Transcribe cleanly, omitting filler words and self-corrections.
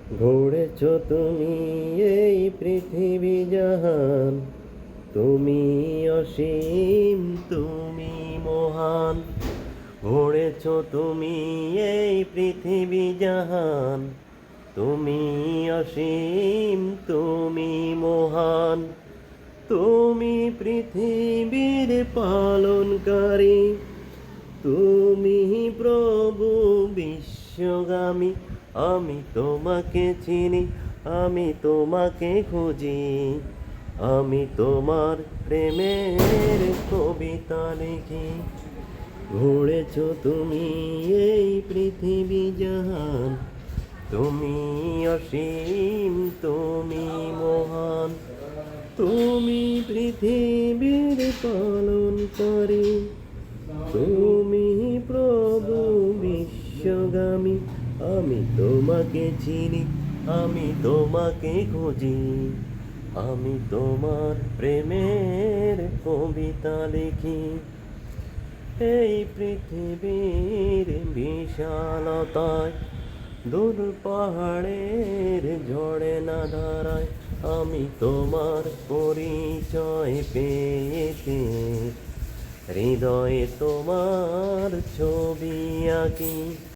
গড়েছ তুমি এই পৃথিবী জাহান, তুমি অসীম, তুমি মহান। গড়েছ তুমি এই পৃথিবী জাহান, তুমি অসীম, তুমি মহান। তুমি পৃথিবীর পালনকারী, তুমি প্রভু বিশ্বগামী। আমি তোমাকে চিনি, আমি তোমাকে খুঁজি, আমি তোমার প্রেমের কবিতা লিখি। গড়েছ তুমি এই পৃথিবী জাহান, তুমি অসীম, তুমি মহান। তুমি পৃথিবীর পালনকারী, তুমি প্রভু বিশ্বগামী। আমি তোমাকে চিনি, আমি তোমাকে খুঁজি, আমি তোমার প্রেমের কবিতা লিখি। এই পৃথিবীর বিশালতায়, দূর পাহাড়ের ঝড়ে না ধারায়, আমি তোমার পরিচয় পেয়েছি। হৃদয়ে তোমার ছবি আঁকি।